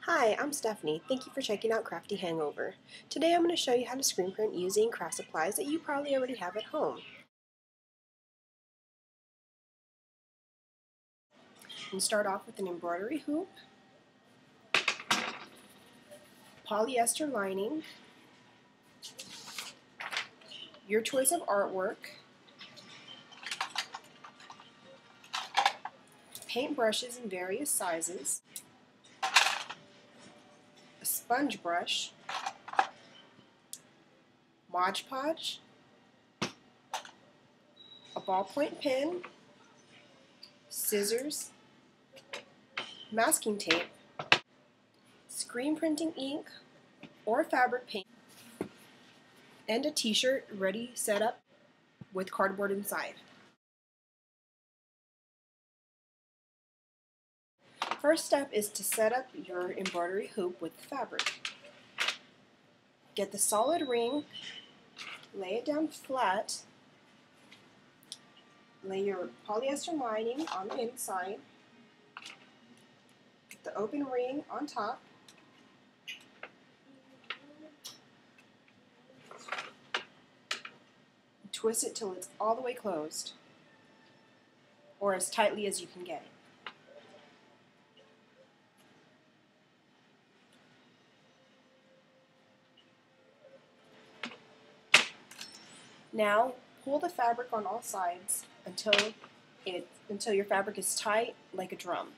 Hi, I'm Stephanie. Thank you for checking out Crafty Hangover. Today I'm going to show you how to screen print using craft supplies that you probably already have at home. And start off with an embroidery hoop, polyester lining, your choice of artwork, paint brushes in various sizes, a sponge brush, Mod Podge, a ballpoint pen, scissors, masking tape, screen printing ink or fabric paint, and a t-shirt ready set up with cardboard inside. First step is to set up your embroidery hoop with the fabric. Get the solid ring, lay it down flat, lay your polyester lining on the inside, put the open ring on top, twist it till it's all the way closed, or as tightly as you can get it. Now pull the fabric on all sides until your fabric is tight like a drum.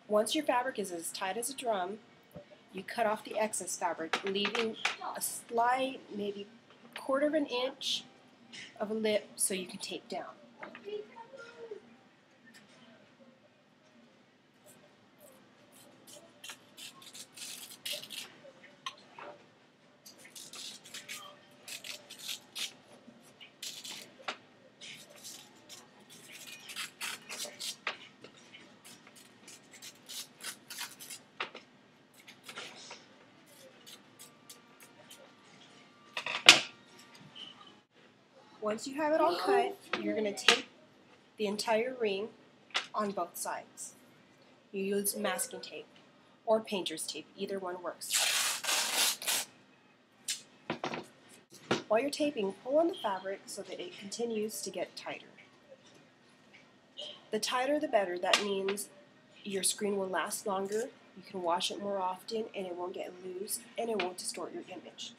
Once your fabric is as tight as a drum, you cut off the excess fabric, leaving a slight, maybe 1/4 of an inch of a lip so you can tape down. Once you have it all cut, you're going to tape the entire ring on both sides. You use masking tape or painter's tape, either one works. While you're taping, pull on the fabric so that it continues to get tighter. The tighter the better. That means your screen will last longer, you can wash it more often, and it won't get loose, and it won't distort your image.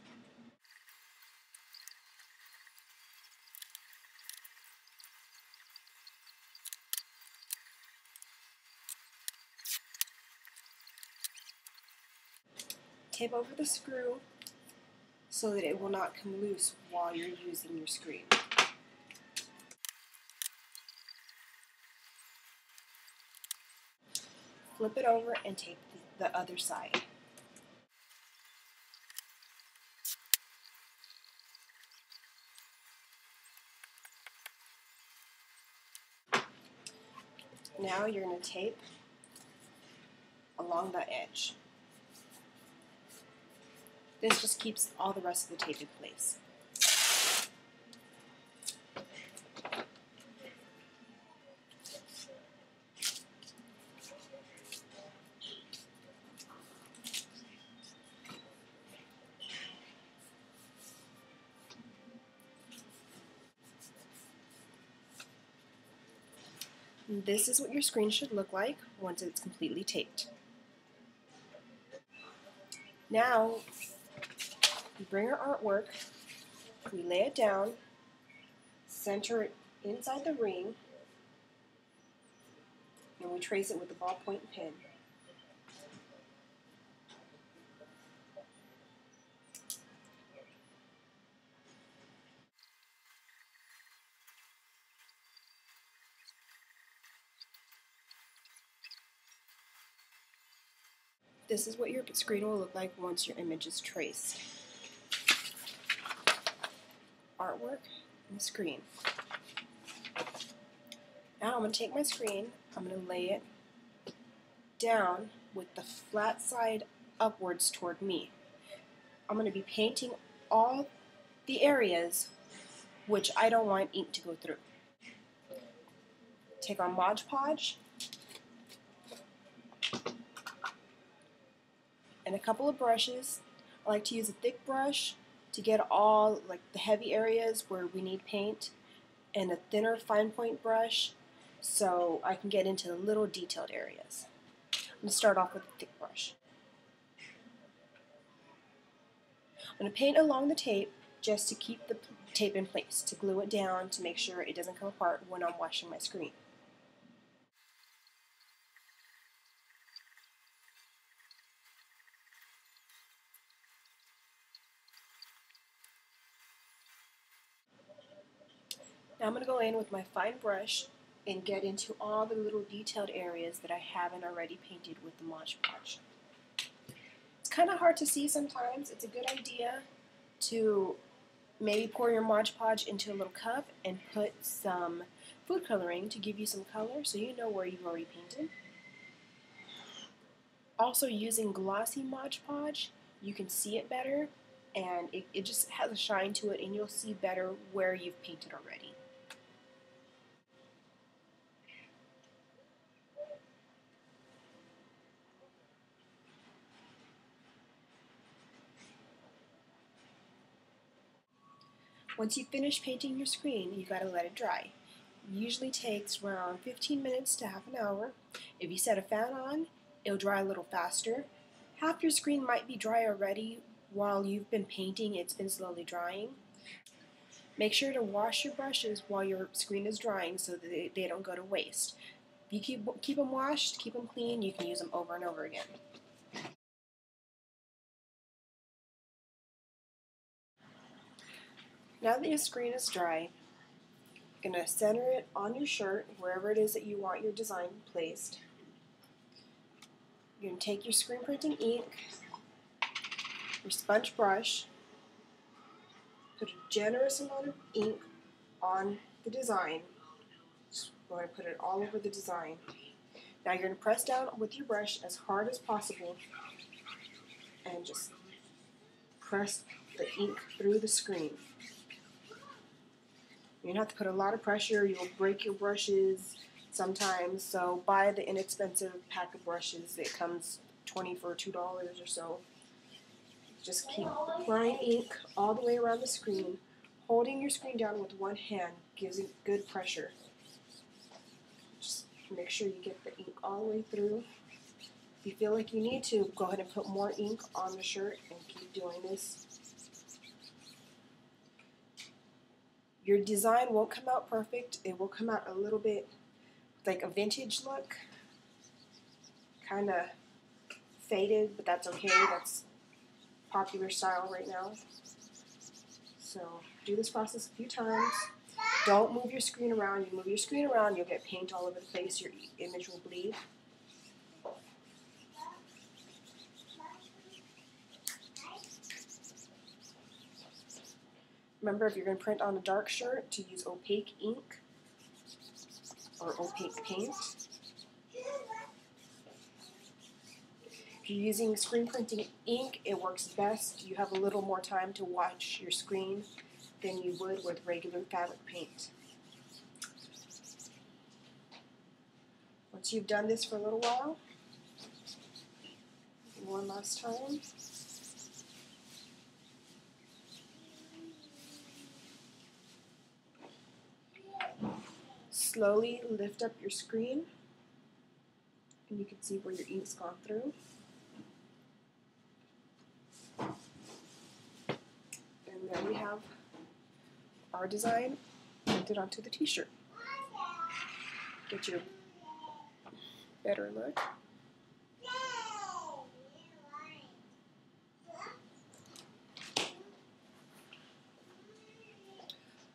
Tape over the screw so that it will not come loose while you're using your screen. Flip it over and tape the other side. Now you're going to tape along the edge. This just keeps all the rest of the tape in place. This is what your screen should look like once it's completely taped. Now, we bring our artwork, we lay it down, center it inside the ring, and we trace it with the ballpoint pen. This is what your screen will look like once your image is traced. Artwork and the screen. Now I'm going to take my screen, I'm going to lay it down with the flat side upwards toward me. I'm going to be painting all the areas which I don't want ink to go through. Take our Mod Podge and a couple of brushes. I like to use a thick brush to get all like the heavy areas where we need paint, and a thinner fine point brush so I can get into the little detailed areas. I'm going to start off with a thick brush. I'm going to paint along the tape just to keep the tape in place, to glue it down, to make sure it doesn't come apart when I'm washing my screen. Now I'm going to go in with my fine brush and get into all the little detailed areas that I haven't already painted with the Mod Podge. It's kind of hard to see sometimes. It's a good idea to maybe pour your Mod Podge into a little cup and put some food coloring to give you some color so you know where you've already painted. Also, using glossy Mod Podge, you can see it better, and it just has a shine to it, and you'll see better where you've painted already. Once you finish painting your screen, you gotta let it dry. It usually takes around 15 minutes to half an hour. If you set a fan on, it'll dry a little faster. Half your screen might be dry already while you've been painting, it's been slowly drying. Make sure to wash your brushes while your screen is drying so that they don't go to waste. If you keep them washed, keep them clean, you can use them over and over again. Now that your screen is dry, you're going to center it on your shirt, wherever it is that you want your design placed. You're going to take your screen printing ink, your sponge brush, put a generous amount of ink on the design. Just go ahead and put it all over the design. Now you're going to press down with your brush as hard as possible and just press the ink through the screen. You don't have to put a lot of pressure, you'll break your brushes sometimes, so buy the inexpensive pack of brushes. It comes 20 for $2 or so. Just keep applying ink all the way around the screen. Holding your screen down with one hand gives it good pressure. Just make sure you get the ink all the way through. If you feel like you need to, go ahead and put more ink on the shirt and keep doing this. Your design won't come out perfect. It will come out a little bit like a vintage look. Kind of faded, but that's okay. That's popular style right now. So do this process a few times. Don't move your screen around. You move your screen around, you'll get paint all over the place. Your image will bleed. Remember, if you're going to print on a dark shirt, to use opaque ink or opaque paint. If you're using screen printing ink, it works best. You have a little more time to watch your screen than you would with regular fabric paint. Once you've done this for a little while, one last time. Slowly lift up your screen, and you can see where your ink's gone through. And there we have our design printed onto the t-shirt. Get your better look.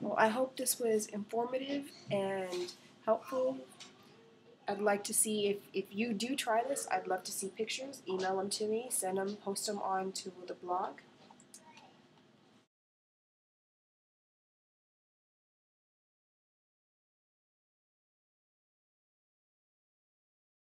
Well, I hope this was informative and helpful. I'd like to see if you do try this, I'd love to see pictures. Email them to me, send them, post them on to the blog.